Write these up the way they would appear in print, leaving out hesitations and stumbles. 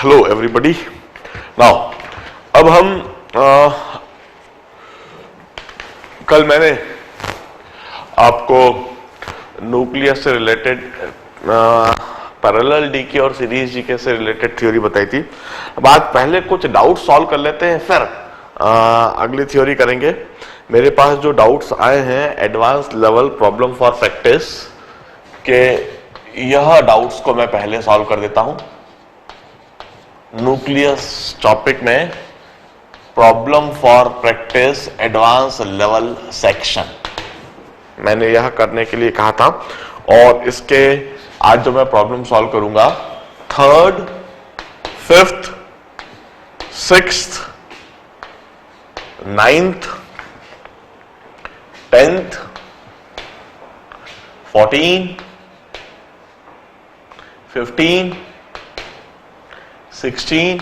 Hello everybody. Now अब हम कल मैंने आपको न्यूक्लियस से रिलेटेड पैरेलल डीके और सीरीज डीके से रिलेटेड थ्योरी बताई थी। अब आज पहले कुछ डाउट सॉल्व कर लेते हैं, फिर अगली थ्योरी करेंगे। मेरे पास जो डाउट्स आए हैं advance level problem for practice के, यह डाउट्स को मैं पहले सॉल्व कर देता हूं। न्यूक्लियस टॉपिक में problem for practice advance level section मैंने यह करने के लिए कहा था, और इसके आज जो मैं प्रॉब्लम सॉल्व करूंगा 3rd, 5th, 6th, 9th, 10th, 14, 15, 16,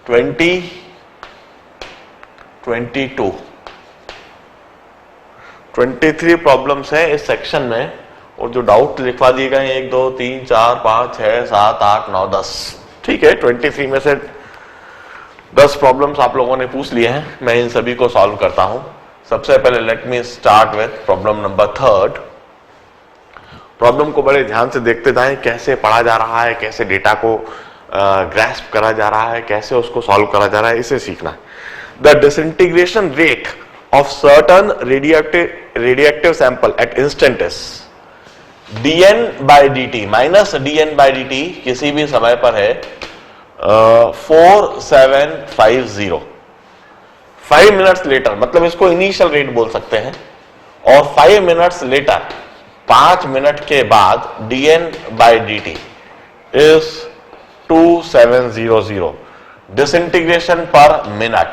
20, 22, 23 problems हैं इस सेक्शन में, और जो डाउट लिखवा दिए गए 1 2 3 4 5 6 7 8 9 10। ठीक है, 23 में से 10 प्रॉब्लम्स आप लोगों ने पूछ लिए हैं, मैं इन सभी को सॉल्व करता हूं। सबसे पहले let me start with problem number 3rd। Problem को बड़े ध्यान से देखते जाएं, कैसे पढ़ा जा रहा है, कैसे डेटा को ग्रैस्प करा जा रहा है, कैसे उसको सॉल्व करा जा रहा है, इसे सीखना है। The disintegration rate of certain radioactive sample at instant is dn by dt minus dn by dt किसी भी समय पर है 4750। 5 मिनट्स लेटर, मतलब इसको इनिशियल रेट बोल सकते हैं, और 5 मिनट्स लेटर 5 मिनट के बाद dn by dt is 2700 disintegration per minute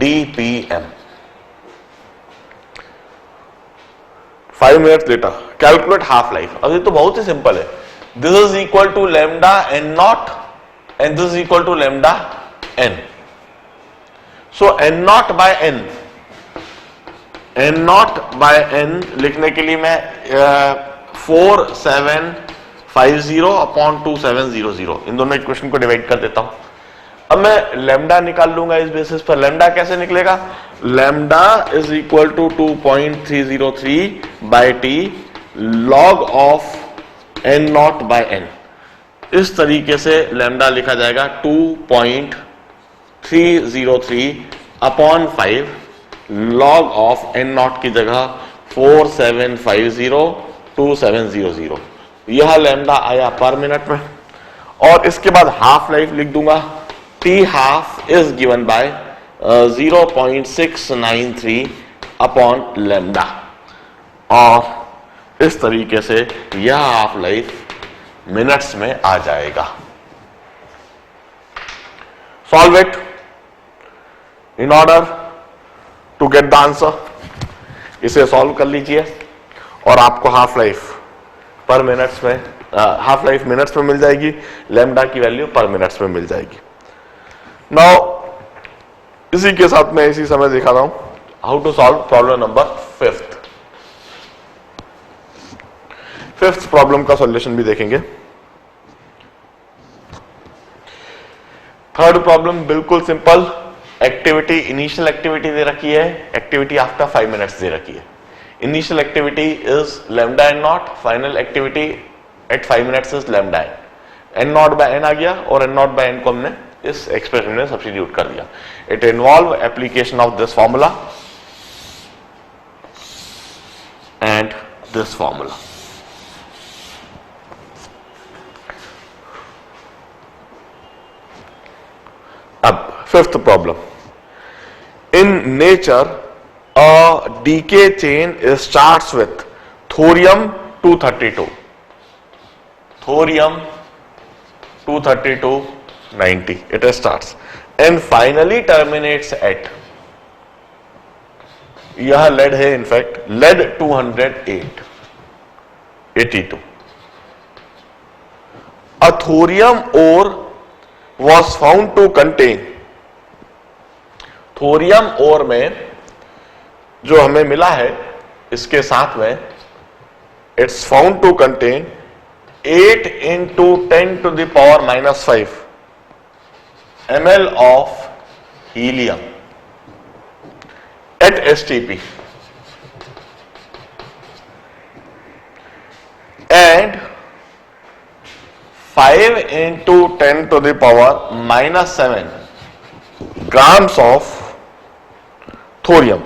dpm। 5 minutes later calculate half life. अब ये तो बहुत ही सिंपल है। This is equal to lambda N naught and this is equal to lambda N. So N naught by N, N naught by N लिखने के लिए मैं 4750 अपॉन 2700 इन दोनों इक्वेशन को डिवाइड कर देता हूं। अब मैं लैम्डा निकाल लूंगा इस बेसिस पर। लैम्डा कैसे निकलेगा? Lambda is equal to 2.303 by T log of N naught by N. इस तरीके से लैम्डा लिखा जाएगा 2.303 upon 5 log of N naught की जगह 4750 यह लैम्डा आया पर मिनट में। और इसके बाद हाफ लाइफ लिख दूंगा। T half is given by 0.693 upon lambda, और इस तरीके से यह हाफ लाइफ मिनट्स में आ जाएगा। Solve it in order to get the answer. इसे सॉल्व कर लीजिए और आपको हाफ लाइफ पर मिनट्स में, हाफ लाइफ मिनट्स में मिल जाएगी, लैम्डा की वैल्यू पर मिनट्स में मिल जाएगी। नाउ इसी के साथ मैं इसी समय दिखा रहा हूं how to solve problem number 5th। 5th problem का सॉल्यूशन भी देखेंगे। 3rd प्रॉब्लम बिल्कुल सिंपल। एक्टिविटी, इनिशियल एक्टिविटी दे रखी है, एक्टिविटी आफ्टर 5 मिनट्स दे रखी है। Initial activity is lambda N naught, final activity at 5 minutes is lambda N. N naught by N आ गया, और एन नॉट बाय एन को हमने इस एक्सप्रेशन में सब्स्टिट्यूट कर दिया। It involve application of this formula and this formula. अब 5th problem. In nature a decay chain starts with thorium 232, thorium 232 90 it starts and finally terminates at, यह lead है, in fact lead 208 82। a thorium ore was found to contain, thorium ore में जो हमें मिला है इसके साथ में it's found to contain 8 into 10 to the power minus 5 ml of helium at STP and 5 into 10 to the power minus 7 grams of thorium.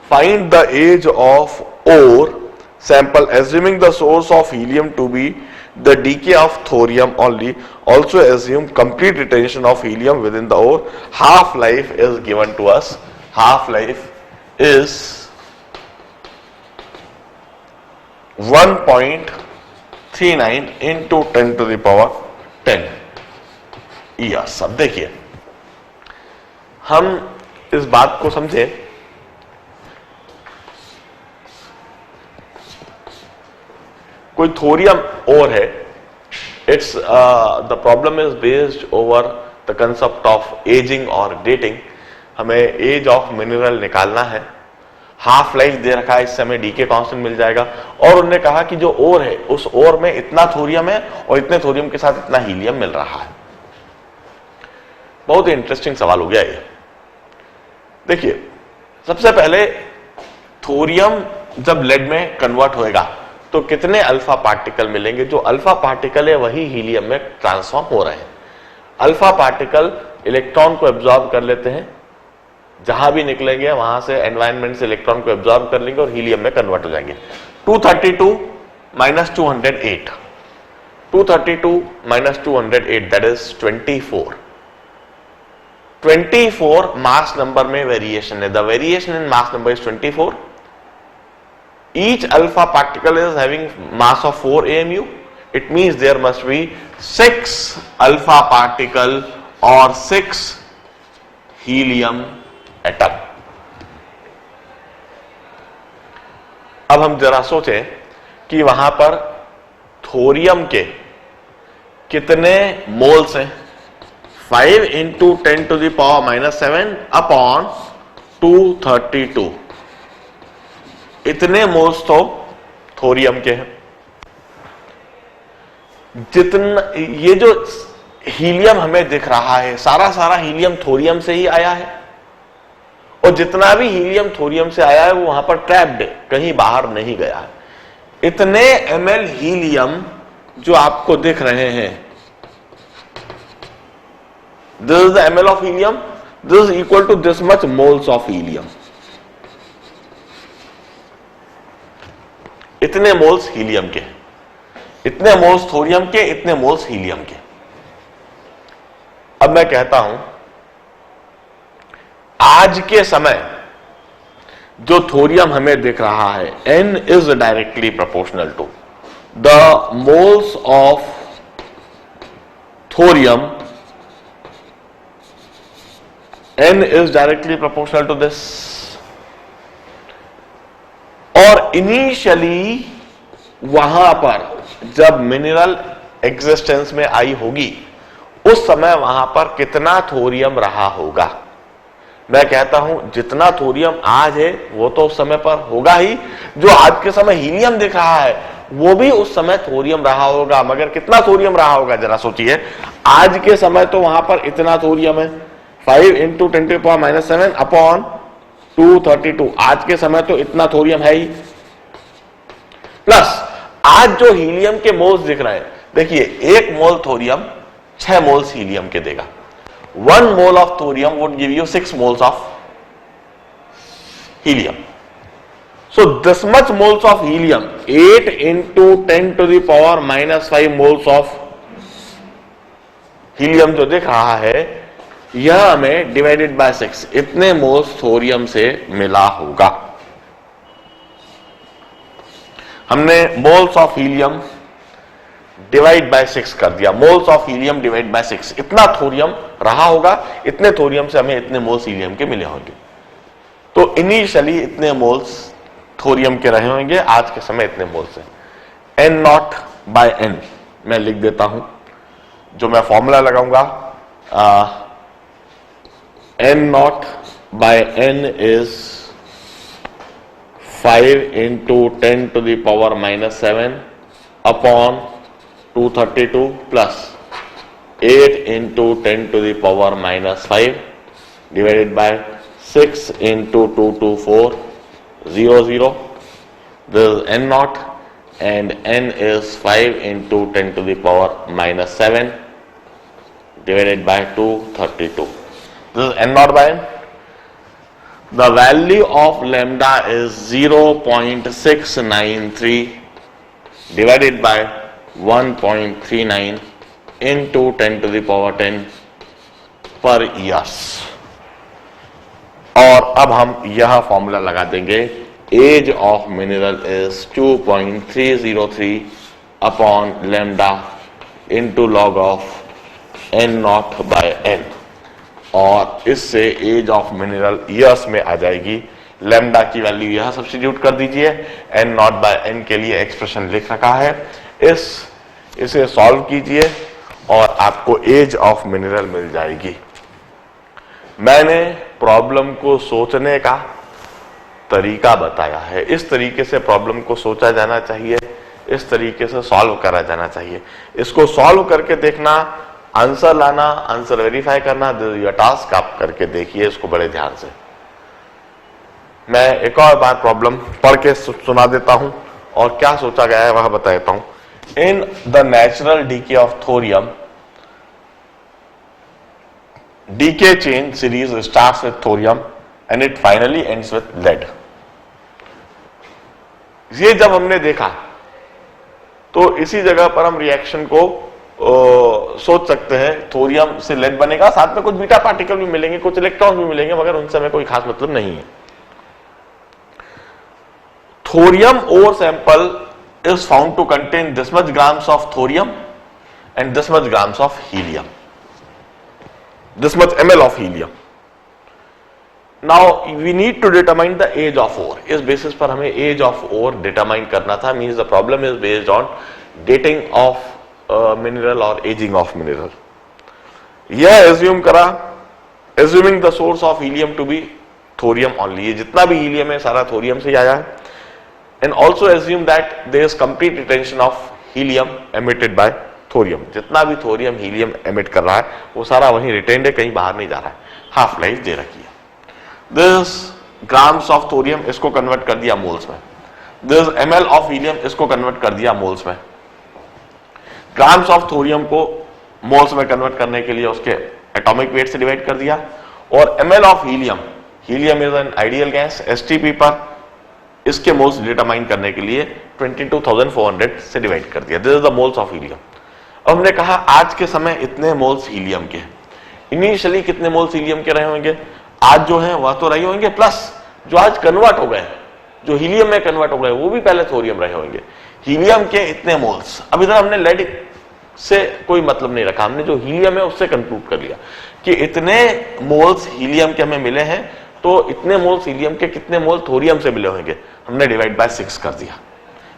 Find the age of ore sample assuming the source of helium to be the decay of thorium only. Also assume complete retention of helium within the ore. Half life is given to us. Half life is 1.39 into 10 to the power 10 years. अब देखिए हम इस बात को समझे, कोई thorium ओर है, it's the problem is based over the concept of ageing और डेटिंग. हमें एज ऑफ मिनरल निकालना है, हाफ लाइफ दे रखा है, इससे हमें डीके कांस्टेंट मिल जाएगा. और उन्होंने कहा कि जो ओर है उस ओर में इतना थोरियम है और इतने थोरियम के साथ इतना हीलियम मिल रहा है. बहुत ही इंटरेस्टिंग सवाल हो गया ये. देखिए सबसे पहले थोरियम जब लेड में कन्वर्ट होएगा तो कितने अल्फा पार्टिकल मिलेंगे. जो अल्फा पार्टिकल है वही हीलियम में ट्रांसफॉर्म हो रहे हैं. अल्फा पार्टिकल इलेक्ट्रॉन को एब्जॉर्ब कर लेते हैं, जहां भी निकलेंगे वहां से एनवायरनमेंट से इलेक्ट्रॉन को एब्जॉर्ब कर लेंगे और हीलियम में कन्वर्ट हो जाएंगे. 232 minus 208, 232 minus 208 that is 24. 24 mass number में वेरिएशन है. The variation in mass number is 24. Each alpha particle is having mass of 4 AMU. It means there must be 6 alpha particle or 6 helium atom. अब हम जरा सोचें कि वहां पर thorium के कितने मोल्स हैं. 5 into 10 to the power minus 7 upon 232. इतने मोल्स तो थोरियम के हैं. जितना ये जो हीलियम हमें दिख रहा है सारा हीलियम थोरियम से ही आया है, और जितना भी हीलियम थोरियम से आया है वो वहां पर ट्रैप्ड है, कहीं बाहर नहीं गया है. इतने ml हीलियम जो आपको दिख रहे हैं, this is the ml of helium, this is equal to this much moles of helium. इतने मोल्स हीलियम के, इतने मोल्स थोरियम के, इतने मोल्स हीलियम के. अब मैं कहता हूं आज के समय जो थोरियम हमें दिख रहा है N is directly proportional to the moles of thorium. N is directly proportional to this. और इनिशियली वहां पर जब मिनरल एग्जिस्टेंस में आई होगी उस समय वहां पर कितना थोरियम रहा होगा. मैं कहता हूं जितना थोरियम आज है वो तो उस समय पर होगा ही. जो आज के समय हीलियम दिख रहा है वो भी उस समय थोरियम रहा होगा. मगर कितना थोरियम रहा होगा जरा सोचिए. आज के समय तो वहां पर इतना थोरियम है, 5 into 10 to the power minus 7 upon 232. आज के समय तो इतना थोरियम है ही. प्लस आज जो हीलियम के मोल्स दिख रहे हैं, देखिए 1 मोल थोरियम 6 मोल्स हीलियम के देगा. 1 mole of thorium would give you 6 moles of helium. So this much moles of helium, 8 into 10 to the power minus 5 moles of helium जो दिख रहा है यह हमें डिवाइडेड बाय 6 इतने मोल्स थोरियम से मिला होगा. हमने moles of helium divide by 6 कर दिया. Moles of helium divide by 6 इतना थोरियम रहा होगा. इतने थोरियम से हमें इतने मोल्स हीलियम के मिले होंगे. तो इनिशियली इतने मोल्स थोरियम के रहे होंगे, आज के समय इतने मोल्स हैं. N0 by N मैं लिख देता हूं, जो मैं फॉर्मूला लगाऊंगा. N0 by N is 5 into 10 to the power minus 7 upon 232 plus 8 into 10 to the power minus 5 divided by 6 into 224 0. This is n naught and n is 5 into 10 to the power minus 7 divided by 232. This is n naught by n. The value of lambda is 0.693 divided by 1.39 into 10 to the power 10 per years. और अब हम यह formula लगा देंगे, age of mineral is 2.303 upon lambda into log of n naught by n, और इससे as of mineral years में आ जाएगी. लैम्डा की वैल्यू यह सब्स्टिट्यूट कर दीजिए, n नॉट बाय n के लिए एक्सप्रेशन लिख रखा है, इसे सॉल्व कीजिए और आपको एज ऑफ मिनरल मिल जाएगी. मैंने प्रॉब्लम को सोचने का तरीका बताया है. इस तरीके से प्रॉब्लम को सोचा जाना चाहिए, इस तरीके से सॉल्व करा जाना चाहिए. इसको सॉल्व करके देखना, आंसर लाना, आंसर वेरीफाई करना, यह टास्क आप करके देखिए इसको बड़े ध्यान से. मैं एक और बार प्रॉब्लम पढ़ के सुना देता हूं और क्या सोचा गया है वह बता देता हूं. In the natural decay of thorium, decay chain series starts with thorium and it finally ends with lead. ये जब हमने देखा तो इसी जगह पर हम रिएक्शन को सोच सकते हैं. थोरियम से लेड बनेगा, साथ में कुछ बीटा पार्टिकल भी मिलेंगे, कुछ इलेक्ट्रॉन भी मिलेंगे, मगर उनसे हमें कोई खास मतलब नहीं है. Thorium ore sample is found to contain this much grams of thorium and this much grams of helium, this much ml of helium. Now we need to determine the age of ore. इस basis पर हमें age of ore determine करना था. Means the problem is based on dating of mineral or aging of mineral. यह assume करा, assuming the source of helium to be thorium only. ये जितना भी helium है सारा thorium से आया है. And also assume that there is complete retention of helium emitted by thorium. जितना भी thorium helium emit कर रहा है वो सारा वहीं retained है, कहीं बाहर नहीं जा रहा है. हाफ लाइफ दे रखी है. This grams of thorium इसको कन्वर्ट कर दिया मोल्स में. This ml of helium इसको कन्वर्ट कर दिया मोल्स में. ग्राम्स ऑफ थोरियम को मोल्स में कन्वर्ट करने के लिए उसके एटॉमिक वेट से डिवाइड कर दिया, और ml of helium, helium is an ideal gas, STP पर इसके मोल्स डिटरमाइन करने के लिए 22,400 से डिवाइड कर दिया. This is the moles of helium. अब हमने कहा आज के समय इतने मोल्स हीलियम के. इनिशियली कितने मोल्स हीलियम के रहे होंगे? आज जो है वह तो रहे होंगे, प्लस जो आज कन्वर्ट हो गए, जो हीलियम में कन्वर्ट हो गए, वो भी पहले थोरियम रहे होंगे. हीलियम के इतने मोल्स. अब इधर हमने लेड से कोई मतलब नहीं रखा, हमने जो हीलियम है उससे कंक्लूड कर लिया कि इतने मोल्स हीलियम के हमें मिले हैं, तो इतने मोल्स हीलियम के कितने मोल थोरियम से मिले होंगे, हमने डिवाइड बाय 6 कर दिया.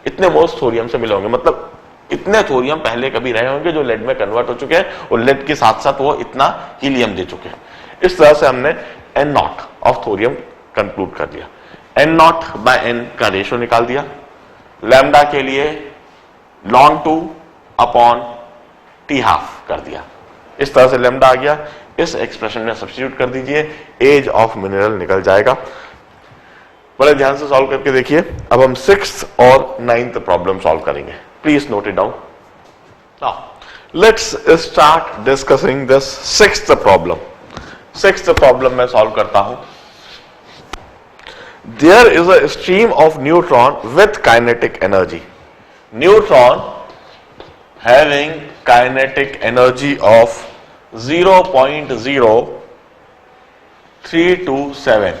इतने मोल्स थोरियम से मिले होंगे, मतलब इतने थोरियम पहले कभी रहे होंगे जो लेड में कन्वर्ट हो चुके हैं, और लेड के साथ साथ वो इतना हीलियम दे चुके हैं. इस तरह से हमने n not of thorium conclude कर दिया. n नॉट बाय n का रेशियो निकाल दिया. लैम्डा के लिए ln 2 अपॉन t हाफ कर दिया. इस तरह से लैम्डा आ गया. इस एक्सप्रेशन में सब्स्टिट्यूट कर दीजिए, एज ऑफ मिनरल निकल जाएगा. बड़े ध्यान से सॉल्व करके देखिए. अब हम 6th और 9th प्रॉब्लम सॉल्व करेंगे. Please note it down. Now let's start discussing this 6th problem. 6th problem में सॉल्व करता हूं. There is a stream of neutron with kinetic energy. Neutron having kinetic energy of 0.0327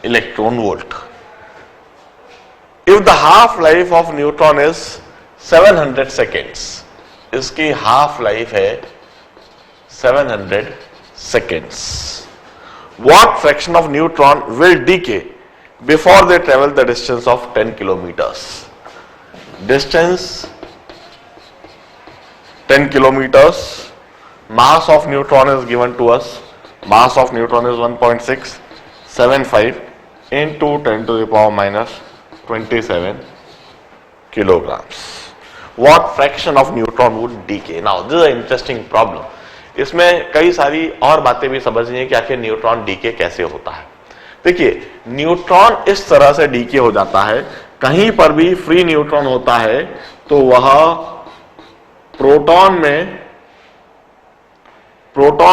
electron volt. If the half life of neutron is 700 seconds, इसकी half life है 700 seconds. What fraction of neutron will decay before they travel the distance of 10 kilometers? Distance 10 kilometers. Mass of neutron is given to us. Mass of neutron is 1.675 into 10 to the power minus 27 kilograms. what fraction of neutron would decay. Now this is an interesting problem. इसमें कई सारी और बातें भी समझनी है कि आखिर न्यूट्रॉन डीके कैसे होता है. देखिए, न्यूट्रॉन इस तरह से डीके हो जाता है, कहीं पर भी फ्री न्यूट्रॉन होता है तो वह प्रोटॉन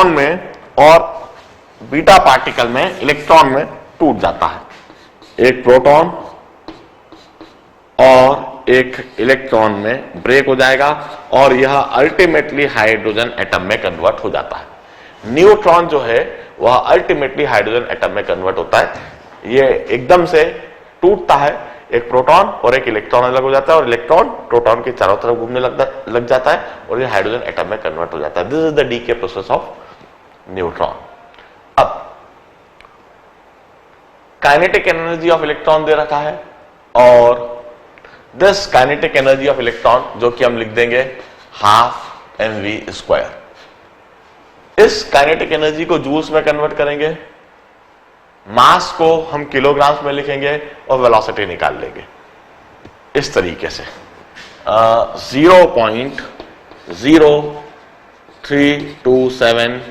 में और बीटा पार्टिकल में, इलेक्ट्रॉन में टूट जाता है. एक प्रोटॉन और एक इलेक्ट्रॉन में ब्रेक हो जाएगा और यह अल्टीमेटली हाइड्रोजन एटम में कन्वर्ट हो जाता है. न्यूट्रॉन जो है वह अल्टीमेटली हाइड्रोजन एटम में कन्वर्ट होता है. यह एकदम से टूटता है, एक प्रोटॉन और एक इलेक्ट्रॉन अलग हो जाता है और इलेक्ट्रॉन प्रोटॉन के चारों तरफ घूमने लग जाता है और यह हाइड्रोजन एटम में कन्वर्ट हो जाता है. This is the decay process of neutron. अब काइनेटिक एनर्जी ऑफ इलेक्ट्रॉन दे रखा है और this kinetic energy of electron, जो कि हम लिख देंगे हाफ mv². इस काइनेटिक एनर्जी को जूल्स में कन्वर्ट करेंगे, मास को हम किलोग्राम्स में लिखेंगे और वेलोसिटी निकाल लेंगे इस तरीके से. 0.0327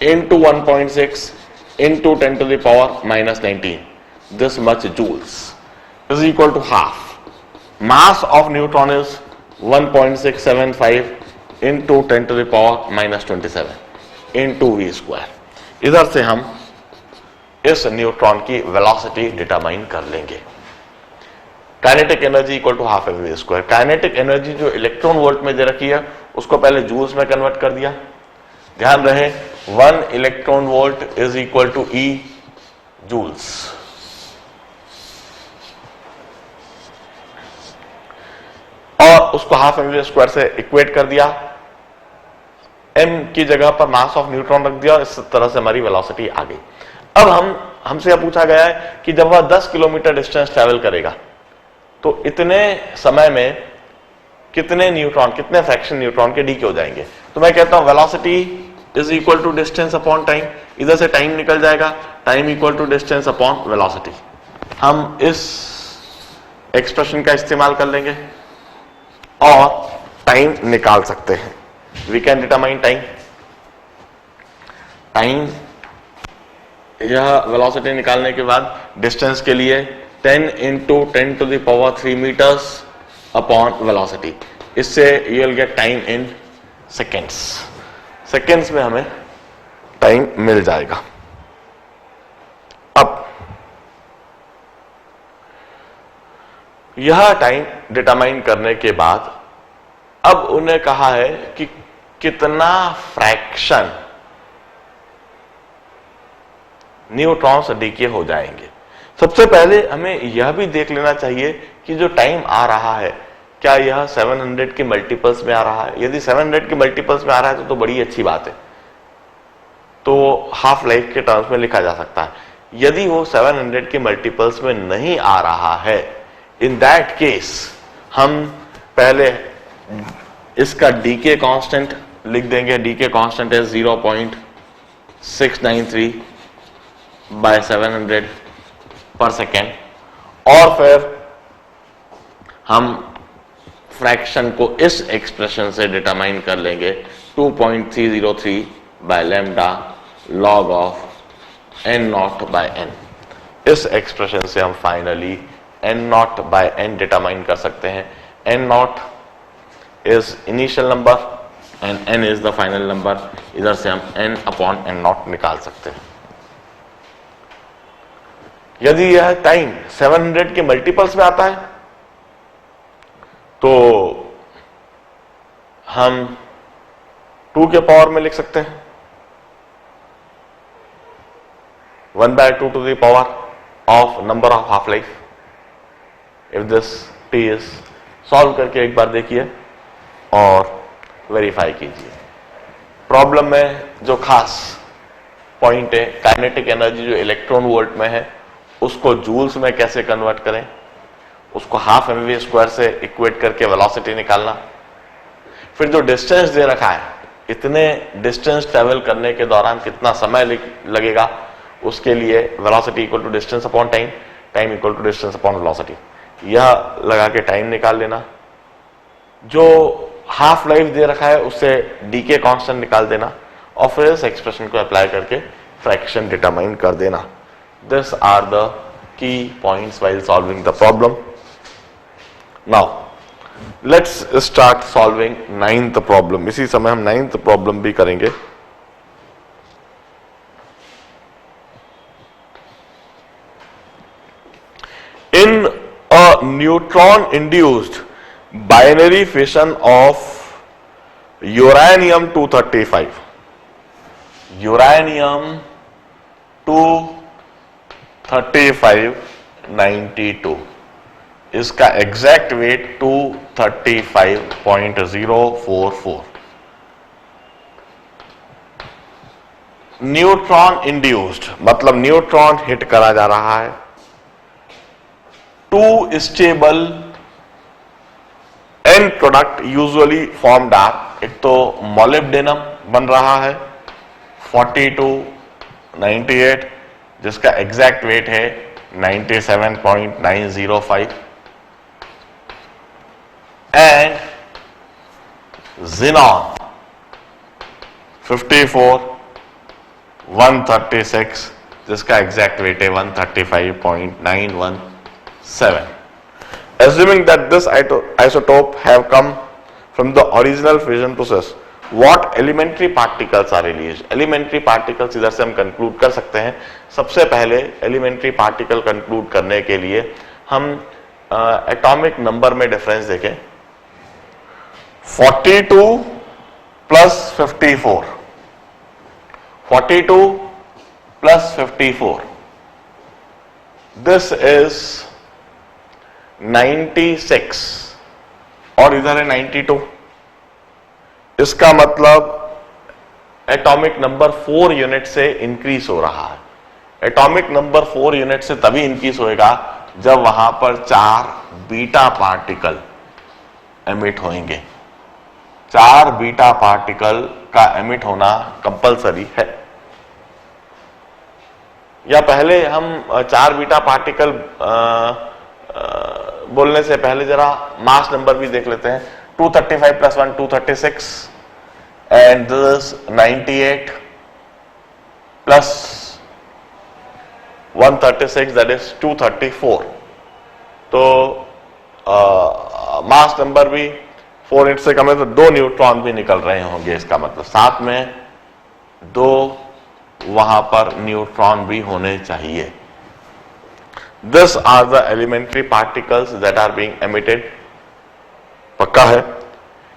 into 1.6 into 10 to the power minus 19, this much joules is equal to half. Mass of neutron is 1.675 into 10 to the power minus 27 into v². इधर से हम इस न्यूट्रॉन की वेलोसिटी डिटरमाइन कर लेंगे. Kinetic energy equal to half mv². Kinetic energy जो electron volt में दे रखी है उसको पहले जूल्स में कन्वर्ट कर दिया. ध्यान रहे 1 electron volt is equal to E joules. और उसको हाफ mv² से इक्वेट कर दिया, m की जगह पर मास ऑफ न्यूट्रॉन रख दिया और इस तरह से हमारी वेलोसिटी आ गई. अब हमसे यह पूछा गया है कि जब वह 10 किलोमीटर डिस्टेंस ट्रैवल करेगा तो इतने समय में कितने न्यूट्रॉन, कितने फ्रैक्शन न्यूट्रॉन के डीके हो जाएंगे. तो मैं कहता हूं velocity is equal to distance upon time. इधर से टाइम निकल जाएगा, time equal to distance upon velocity. हम इस एक्सप्रेशन का इस्तेमाल कर लेंगे और टाइम निकाल सकते हैं. We can determine time. यह वेलोसिटी निकालने के बाद डिस्टेंस के लिए 10 into 10 to the power 3 meters upon velocity. इससे you will get time in seconds. Seconds में हमें टाइम मिल जाएगा. अब यह टाइम डिटरमाइन करने के बाद अब उन्हें कहा है कि कितना फ्रैक्शन न्यूट्रॉन्स डीके हो जाएंगे. सबसे पहले हमें यह भी देख लेना चाहिए कि जो टाइम आ रहा है क्या यह 700 के मल्टीपल्स में आ रहा है. यदि 700 के मल्टीपल्स में आ रहा है तो बड़ी अच्छी बात है, तो हाफ लाइफ के टर्म्स में लिखा जा सकता है. यदि वो 700 के मल्टीपल्स में नहीं आ रहा है, इन दैट केस हम पहले इसका डीके कांस्टेंट लिख देंगे. डीके कांस्टेंट है 0.693 बाय 700 पर सेकेंड. और फिर हम फ्रैक्शन को इस एक्सप्रेशन से डिटरमाइन कर लेंगे 2.303 by lambda log of n0 by n. इस एक्सप्रेशन से हम finally n0 by n determine कर सकते हैं. n0 is initial number and n is the final number. इधर से हम n अपॉन n0 निकाल सकते हैं. यदि यह टाइम 700 के मल्टीपल्स में आता है तो हम 2 के पावर में लिख सकते हैं. 1/2 to the power of number of half life. If this t is solve करके एक बार देखिए और वेरीफाई कीजिए. प्रॉब्लम में जो खास पॉइंट है, काइनेटिक एनर्जी जो इलेक्ट्रॉन वोल्ट में है उसको जूल्स में कैसे कन्वर्ट करें, उसको हाफ mv² से इक्वेट करके वेलोसिटी निकालना. फिर जो डिस्टेंस दे रखा है, इतने डिस्टेंस ट्रेवल करने के दौरान कितना समय लगेगा, उसके लिए velocity equal to distance upon time, time equal to distance upon velocity. यह लगा के टाइम निकाल लेना. जो हाफ लाइफ दे रखा है उससे डीके कांस्टेंट निकाल देना और फिर इस एक्सप्रेशन को अप्लाई करके फ्रैक्शन डिटरमाइन कर देना. This are the key points while solving the problem. Now let's start solving 9th problem. इसी समय हम 9th प्रॉब्लम भी करेंगे. In a neutron-induced binary fission of uranium-235, uranium-235-92, इसका एग्जैक्ट वेट 235.044. न्यूट्रॉन इंड्यूस्ड मतलब neutron hit करा जा रहा है. Two stable end product usually formed are. एक तो मोलिब्डेनम बन रहा है 4298 जिसका एग्जैक्ट वेट है 97.905 एंड जिनॉन 54 136 जिसका एग्जैक्ट वेट है 135.917. Assuming that this isotope have come from the original fission process, what elementary particles are released? Elementary particles इधर से हम conclude कर सकते हैं. सबसे पहले elementary particle conclude करने के लिए हम atomic number में difference देखें. 42 plus 54. 42 plus 54. This is 96 और इधर है 92. इसका मतलब एटॉमिक नंबर 4 यूनिट से इंक्रीज हो रहा है. एटॉमिक नंबर 4 यूनिट से तभी इंक्रीज होएगा जब वहां पर 4 बीटा पार्टिकल एमिट होंगे. 4 बीटा पार्टिकल का एमिट होना कंपलसरी है. या पहले हम 4 बीटा पार्टिकल बोलने से पहले जरा मास नंबर भी देख लेते हैं. 235 plus 1 236 and this 98 plus 136 that is 234. तो मास नंबर भी 4 इंच से कम है तो 2 न्यूट्रॉन भी निकल रहे होंगे. इसका मतलब साथ में 2 वहां पर न्यूट्रॉन भी होने चाहिए. These are the elementary particles that are being emitted. पक्का है.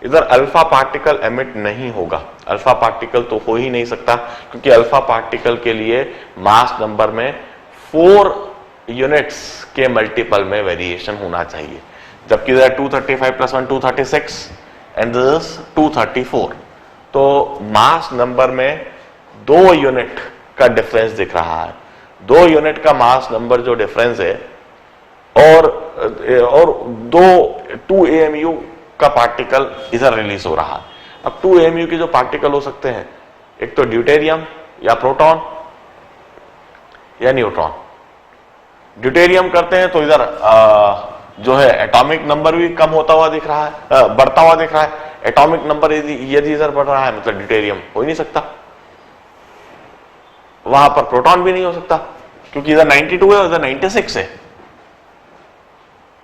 इधर अल्फा पार्टिकल एमिट नहीं होगा. अल्फा पार्टिकल तो हो ही नहीं सकता क्योंकि अल्फा पार्टिकल के लिए मास नंबर में 4 यूनिट्स के मल्टीपल में वेरिएशन होना चाहिए. जबकि इधर 235 plus 1 236 and this 234. तो मास नंबर में 2 यूनिट का डिफरेंस दिख रहा है. 2 यूनिट का मास नंबर जो डिफरेंस है और 2 AMU का पार्टिकल इधर रिलीज हो रहा है. अब 2 AMU के जो पार्टिकल हो सकते हैं एक तो ड्यूटेरियम या प्रोटॉन या न्यूट्रॉन. ड्यूटेरियम करते हैं तो इधर जो है एटॉमिक नंबर भी कम होता हुआ दिख रहा है, बढ़ता हुआ दिख रहा है. एटॉमिक नंबर यदि इधर बढ़ रहा है मतलब ड्यूटेरियम हो ही नहीं सकता. वहां पर प्रोटॉन भी नहीं हो सकता क्योंकि इधर 92 है और इधर 96 है.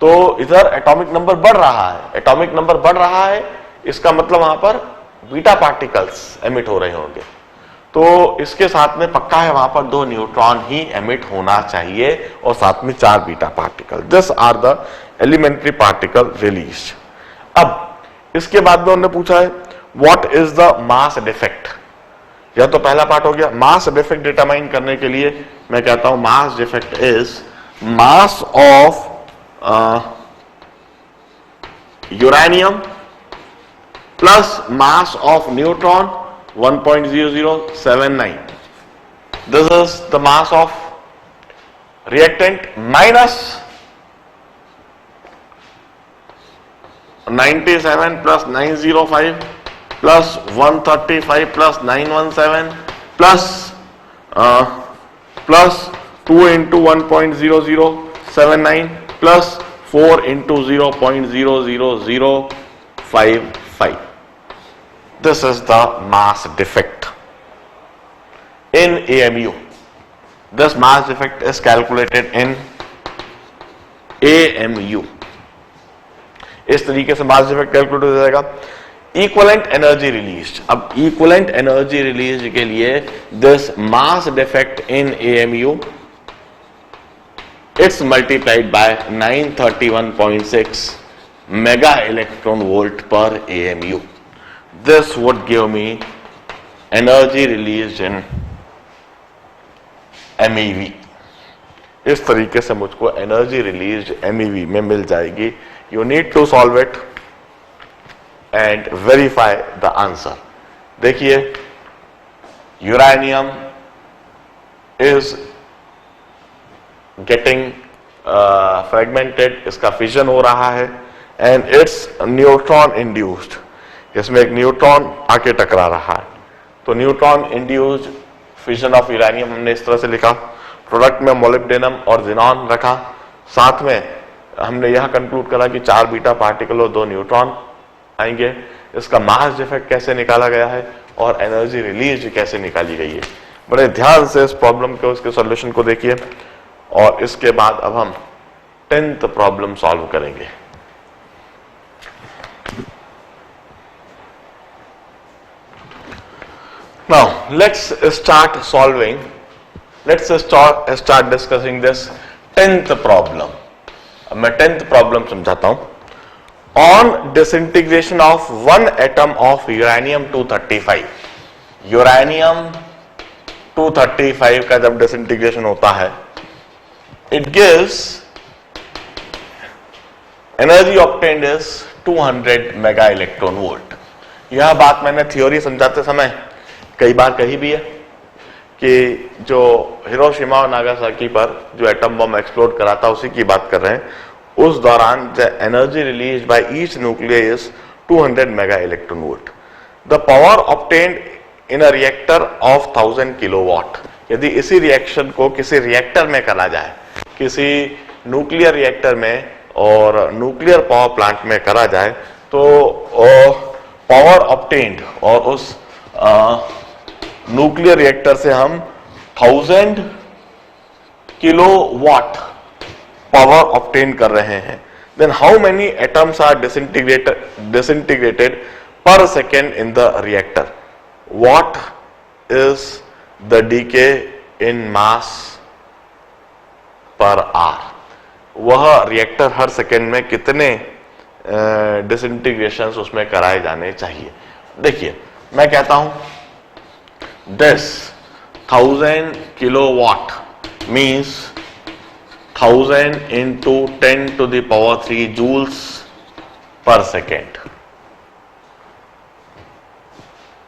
तो इधर एटॉमिक नंबर बढ़ रहा है. एटॉमिक नंबर बढ़ रहा है इसका मतलब वहां पर बीटा पार्टिकल्स एमिट हो रहे होंगे. तो इसके साथ में पक्का है वहां पर 2 न्यूट्रॉन ही एमिट होना चाहिए और साथ में 4 beta particle. This are the elementary particle release. अब इसके बाद में उन्होंने पूछा है what is the mass defect. या तो पहला पार्ट हो गया. मास डिफेक्ट डिटरमाइन करने के लिए मैं कहता हूं mass defect is mass of uranium plus mass of neutron 1.0079. This is the mass of reactant minus 97 plus 905 plus 135 plus 917 plus 2 into 1.0079 plus 4 into 0.0004 0.55. This is the mass defect in AMU. This mass defect is calculated in AMU. इस तरीके से mass defect calculate हो जाएगा. Equivalent energy release. अब equivalent energy release के लिए this mass defect in AMU it's multiplied by 931.6 mega electron volt per AMU. This would give me energy release in MEV. इस तरीके से मुझको एनर्जी रिलीज MEV में मिल जाएगी. You need to solve it and verify the answer. देखिए, uranium is getting fragmented, इसका fission हो रहा है and it's न्यूट्रॉन इंड्यूस्ड. इसमें एक न्यूट्रॉन आके टकरा रहा है. तो neutron induced fission of uranium हमने इस तरह से लिखा. प्रोडक्ट में मोलिब्डेनम और ज़ीनॉन रखा. साथ में हमने यह कंक्लूड करा कि 4 बीटा पार्टिकल और 2 न्यूट्रॉन आएंगे. इसका मास डिफेक्ट कैसे निकाला गया है और एनर्जी रिलीज कैसे निकाली गई है. बड़े ध्यान से इस प्रॉब्लम को, इसके सॉल्यूशन को देखिए और इसके बाद अब हम 10th प्रॉब्लम सॉल्व करेंगे. Now let's start solving. Let's start discussing this 10th problem. अब मैं 10th प्रॉब्लम समझाता हूं. On disintegration of 1 atom of uranium 235. Uranium 235 का जब डिसइंटीग्रेशन होता है, it gives energy obtained is 200 mega electron volt. यह बात मैंने थ्योरी समझाते समय कई बार कही भी है कि जो हिरोशिमा और नागासाकी पर जो एटम बम एक्सप्लोड करा था उसी की बात कर रहे हैं. उस दौरान the energy release by each nuclear is 200 mega electron volt. The power obtained in a reactor of 1000 kilowatt. यदि इसी रिएक्शन को किसी रिएक्टर में करा जाए, किसी न्यूक्लियर रिएक्टर में और न्यूक्लियर पावर प्लांट में करा जाए, तो पावर ऑब्टेन्ड और उस न्यूक्लियर रिएक्टर से हम 1000 किलोवाट पावर ऑब्टेन कर रहे हैं. Then how many atoms are disintegrated per second in the reactor. What is the decay in mass per R. वह रिएक्टर हर सेकेंड में कितने डिसइंटीग्रेशंस उसमें कराए जाने चाहिए. देखिए, मैं कहता हूं this 1000 kilowatt means 1000 into 10 to the power 3 joules per second.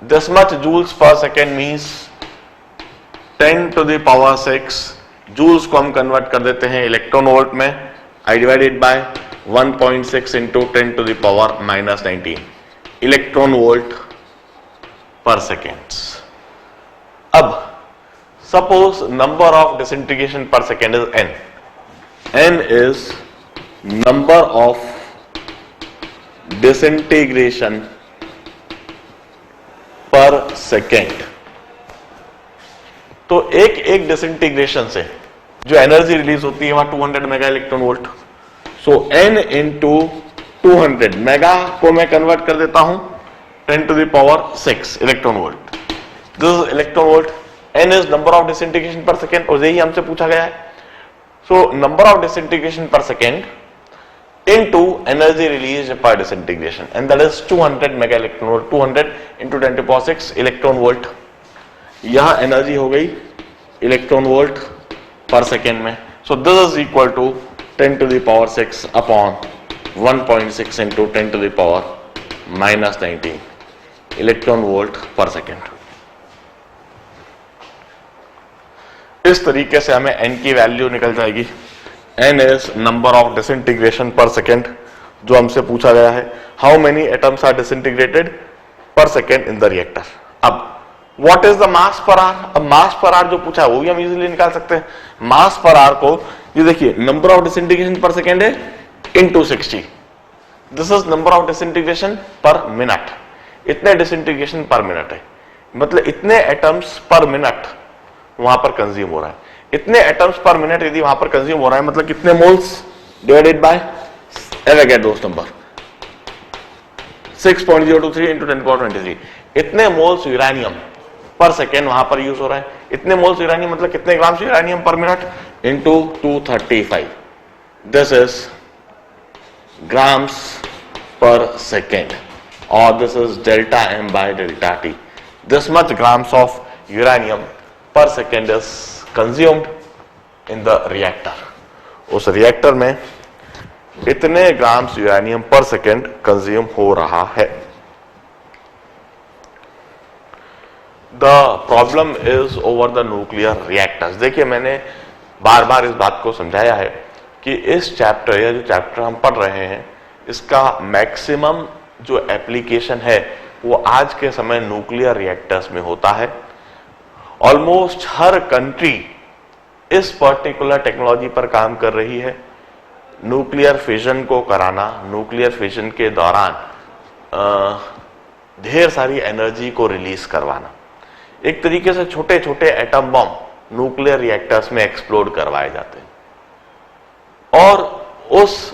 This much joules per second means 10 to the power 6. joules को हम कन्वर्ट कर देते हैं इलेक्ट्रॉन वोल्ट में. I divided by 1.6 into 10 to the power minus 19 electron volt per seconds. अब suppose number of disintegration per second is n. n is number of disintegration per second. तो एक disintegration से जो energy release होती है वहां 200 mega electron volt. सो n into 200 mega को मैं कन्वर्ट कर देता हूं 10 to the power 6 electron volt. This is electron volt. n is number of disintegration per second और यही हमसे पूछा गया है. So number of disintegration per second into energy release per disintegration and that is 200 mega electron volt. 200 into 10 to the power 6 electron volt. यह energy हो गई electron volt per second में. So this is equal to 10 to the power 6 upon 1.6 into 10 to the power minus 19 electron volt per second. इस तरीके से हमें n की value निकल जाएगी. n is number of disintegration per second जो हमसे पूछा गया है. How many atoms are disintegrated per second in the reactor. अब what is the mass per hour. अब मास पर आर जो पूछा है वो भी हम इजीली निकाल सकते हैं. मास पर आर को ये देखिए, number of disintegration per second है into 60. This is number of disintegration per minute, इतने डिसइंटीग्रेशन पर मिनट है, मतलब इतने एटम्स पर मिनट वहां पर कंज्यूम हो रहा है। इतने एटम्स पर मिनट यदि वहां पर कंज्यूम हो रहा है मतलब कितने moles divided by Avogadro's number 6.023 into 10^23, इतने मोल्स यूरेनियम पर सेकेंड वहां पर यूज हो रहा है। इतने मोल्स यूरेनियम मतलब कितने grams uranium per minute into 235, this is grams per second, और this is delta M by delta T. This much grams of uranium per second is consumed in the reactor. उस reactor में इतने grams uranium per second consume हो रहा है। The problem is over the nuclear reactors. देखिए मैंने बार बार इस बात को समझाया है कि इस चैप्टर या जो चैप्टर हम पढ़ रहे हैं इसका मैक्सिमम जो एप्लीकेशन है वो आज के समय न्यूक्लियर रिएक्टर्स में होता है। ऑलमोस्ट हर कंट्री इस पर्टिकुलर टेक्नोलॉजी पर काम कर रही है। न्यूक्लियर फिजन को कराना, न्यूक्लियर फिजन के दौरान ढेर सारी एनर्जी को रिलीज करवाना, एक तरीके से छोटे छोटे एटम बम न्यूक्लियर रिएक्टर्स में एक्सप्लोड करवाए जाते हैं और उस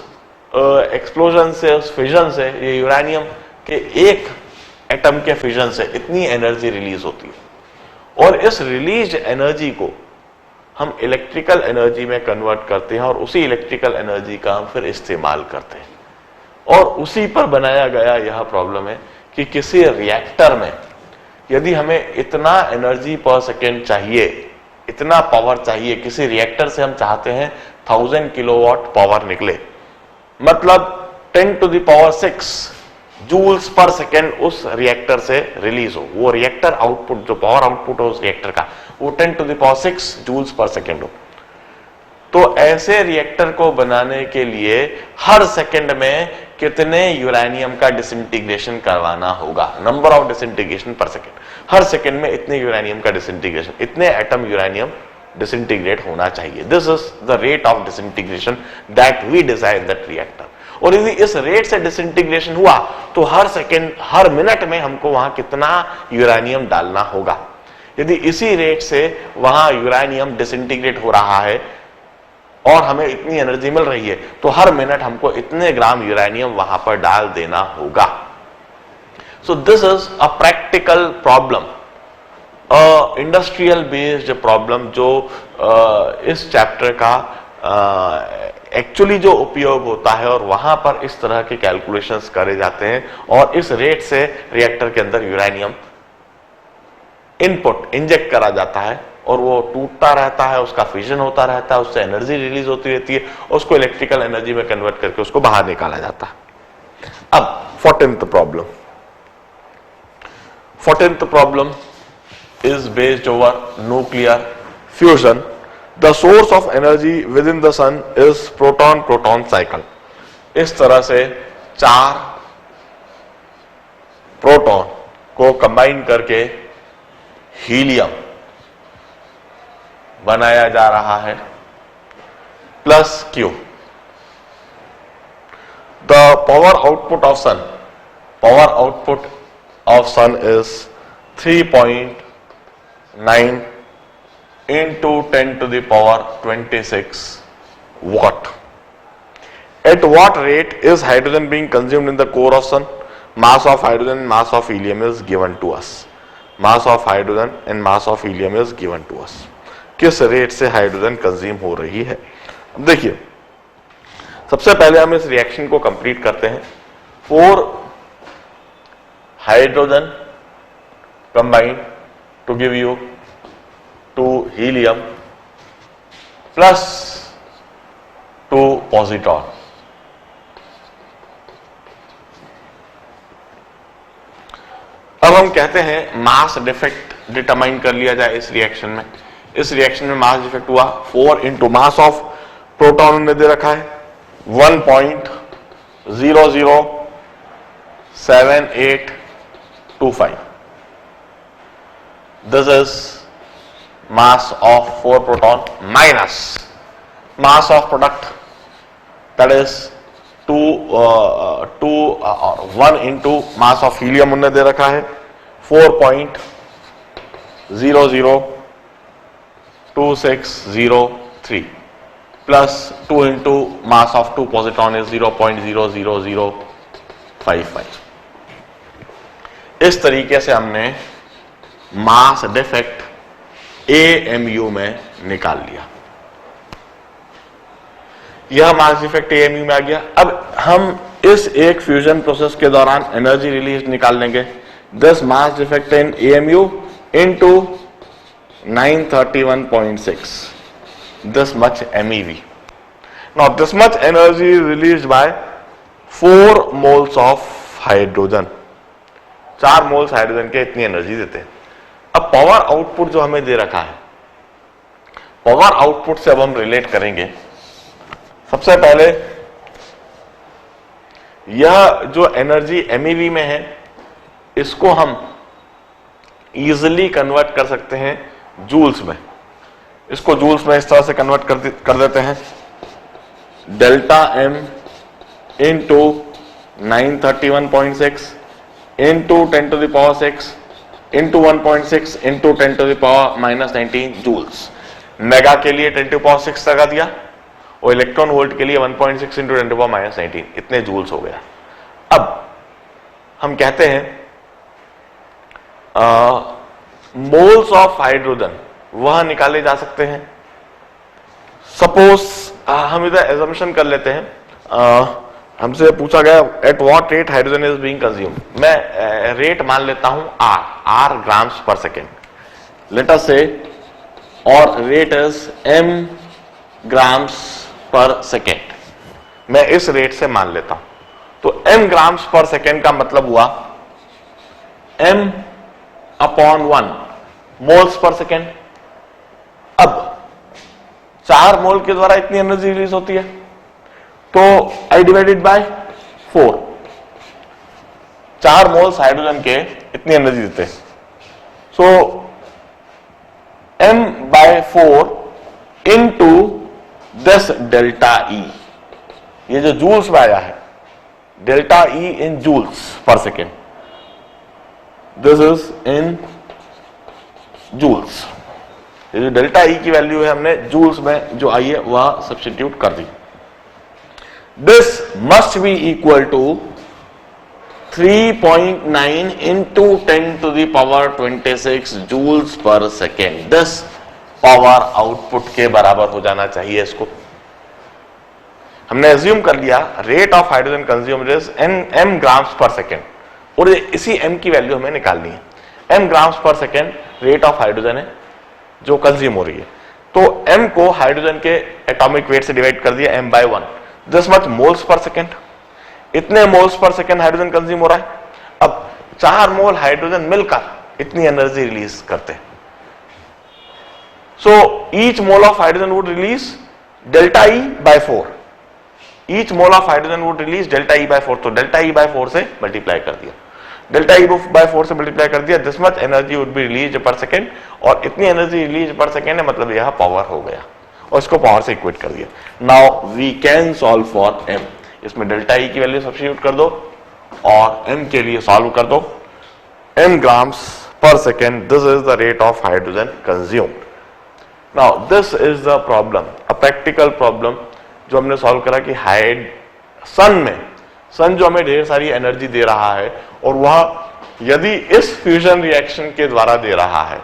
एक्सप्लोजन से, उस फिजन से, ये यूरेनियम के एक एटम के फिजन से इतनी एनर्जी रिलीज होती है और इस रिलीज एनर्जी को हम इलेक्ट्रिकल एनर्जी में कन्वर्ट करते हैं और उसी इलेक्ट्रिकल एनर्जी का हम फिर इस्तेमाल करते हैं। और उसी पर बनाया गया यह प्रॉब्लम है कि किसी रिएक्टर में यदि हमें इतना एनर्जी पर सेकेंड चाहिए, इतना पावर चाहिए, किसी रिएक्टर से हम चाहते हैं 1000 किलोवाट पावर निकले, मतलब 10⁶ जूल्स पर सेकेंड उस रिएक्टर से रिलीज हो, वो रिएक्टर आउटपुट, जो पावर आउटपुट हो उस रिएक्टर का, वो 10⁶ जूल्स पर सेकेंड हो। तो ऐसे रिएक्टर को बनाने के लिए हर सेकेंड में कितने यूरेनियम का डिसइंटीग्रेशन करवाना होगा, number of disintegration per second, her second में इतने यूरेनियम का डिसइंटीग्रेशन, इतने एटम यूरेनियम डिसइंटीग्रेट होना चाहिए। This is the rate of disintegration that we desire in that reactor. और यदि इस रेट से डिसइंटीग्रेशन हुआ तो हर सेकेंड, हर मिनट में हमको वहां कितना यूरेनियम डालना होगा। यदि इसी रेट से वहां यूरेनियम डिसइंटीग्रेट हो रहा है और हमें इतनी एनर्जी मिल रही है तो हर मिनट हमको इतने ग्राम यूरेनियम वहां पर डाल देना होगा। सो this is a practical problem, industrial based problem, जो इस चैप्टर का एक्चुअली जो उपयोग होता है और वहां पर इस तरह के कैलकुलेशंस करे जाते हैं और इस रेट से रिएक्टर के अंदर यूरेनियम इनपुट इंजेक्ट करा जाता है और वो टूटता रहता है, उसका फिजन होता रहता है, उससे एनर्जी रिलीज होती रहती है, उसको इलेक्ट्रिकल एनर्जी में कन्वर्ट करके उसको बाहर निकाला जाता है। अब 14th problem, 14th problem is based over nuclear fusion. The source of energy within the sun is proton-proton cycle. इस तरह से 4 प्रोटॉन को कंबाइन करके हीलियम बनाया जा रहा है plus Q. The power output of sun, power output of sun is 3.9 into 10⁻26 watt. At what rate is hydrogen being consumed in the core of sun? Mass of hydrogen and mass of helium is given to us. Mass of hydrogen and mass of helium is given to us. किस rate से hydrogen consume हो रही है? देखिए, सबसे पहले हम इस रिएक्शन को कंप्लीट करते हैं। 4 hydrogen combined to give you 2 helium plus 2 positron. अब हम कहते हैं मास डिफेक्ट डिटरमाइन कर लिया जाए इस रिएक्शन में। इस रिएक्शन में मास डिफेक्ट हुआ 4 इंटू मास ऑफ प्रोटॉन ने दे रखा है 1.007825. This is mass of 4 proton minus mass of product, that is 1 into mass of helium उन्होंने दे रखा है 4.00263 plus 2 into mass of 2 positron is 0.00055। इस तरीके से हमने मास डिफेक्ट AMU में निकाल लिया। यह मास डिफेक्ट AMU में आ गया। अब हम इस एक फ्यूजन प्रोसेस के दौरान एनर्जी रिलीज निकाल लेंगे। This mass defect in AMU into 931.6, this much MeV. Now this much energy is released by 4 moles of hydrogen. 4 moles hydrogen के इतनी एनर्जी देते हैं। अब पावर आउटपुट जो हमें दे रखा है, पावर आउटपुट से अब हम रिलेट करेंगे। सबसे पहले यह जो एनर्जी MEV में है, इसको हम इजिली कन्वर्ट कर सकते हैं जूल्स में। इसको जूल्स में इस तरह से कन्वर्ट कर देते हैं, delta M into 931.6 into 10 to the power 6 into 1.6 into 10 to the power -19 joules. Mega के लिए 10 to the power 6 लगा दिया और इलेक्ट्रॉन वोल्ट के लिए 1.6 इंटू 10 to the power -19, इतने जूल्स हो गया। अब हम कहते हैं मोल्स ऑफ हाइड्रोजन वह निकाले जा सकते हैं। सपोज हम इधर एजम्पशन कर लेते हैं, हमसे पूछा गया at what rate hydrogen is being consumed. मैं रेट मान लेता हूं R grams per second, let us से, और rate is M grams per second. मैं इस रेट से मान लेता हूं, तो M ग्राम्स पर सेकेंड का मतलब हुआ M/1 मोल्स पर सेकेंड। अब 4 मोल के द्वारा इतनी एनर्जी रिलीज होती है, तो I divided by 4। 4 moles hydrogen के इतनी एनर्जी देते हैं, so M/4 into this delta E। ये जो जूल्स में आया है, delta E in joules per second, this is in joules. ये जो डेल्टा E की वैल्यू है, हमने जूल्स में जो आई है वह सब्स्टिट्यूट कर दी। This must be equal to 3.9 into 10 to the power 26 joules per second. This power output के बराबर हो जाना चाहिए। इसको हमने एज्यूम कर लिया rate of hydrogen consumed is M grams per second, और इसी M की वैल्यू हमें निकालनी है। M grams per second rate of hydrogen है जो कंज्यूम हो रही है, तो M को हाइड्रोजन के एटॉमिक वेट से डिवाइड कर दिया M/1, this much moles per second. इतने moles per second hydrogen consume हो रहा है। अब 4 मोल हाइड्रोजन मिलकर इतनी एनर्जी रिलीज करते हैं, so each mole of hydrogen would release delta E/4। Each mole of hydrogen would release delta E/4, तो डेल्टा E/4 से मल्टीप्लाई कर दिया, डेल्टा E/4 से मल्टीप्लाई कर दिया, this much energy would be release पर सेकेंड, और इतनी एनर्जी रिलीज पर सेकेंड है, मतलब यह पावर हो गया, और इसको पावर से इक्वेट कर दिया। Now we can solve for M। इसमें डेल्टा E की वैल्यू सब्स्टिट्यूट कर दो और M के लिए सॉल्व कर दो। M grams per second, this is the rate of hydrogen consumed. Now this is the problem, a practical problem जो हमने सॉल्व करा कि सन जो हमें ढेर सारी एनर्जी दे रहा है, और वह यदि इस फ्यूजन रिएक्शन के द्वारा दे रहा है,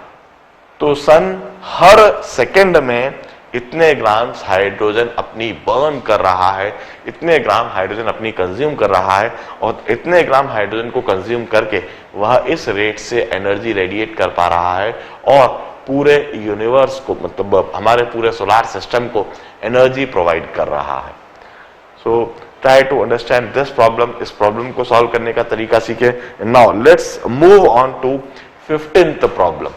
तो सन हर सेकंड में इतने ग्राम्स हाइड्रोजन अपनी बर्न कर रहा है, इतने ग्राम हाइड्रोजन अपनी कंज्यूम कर रहा है, और इतने ग्राम हाइड्रोजन को कंज्यूम करके वह इस रेट से एनर्जी रेडिएट कर पा रहा है, और पूरे यूनिवर्स को, मतलब हमारे पूरे सोलार सिस्टम को एनर्जी प्रोवाइड कर रहा है। So try to understand this problem. इस प्रॉब्लम को सॉल्व करने का तरीका सीखे। Now let's move on to 15th problem.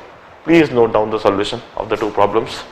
Please note down the solution of the 2 problems.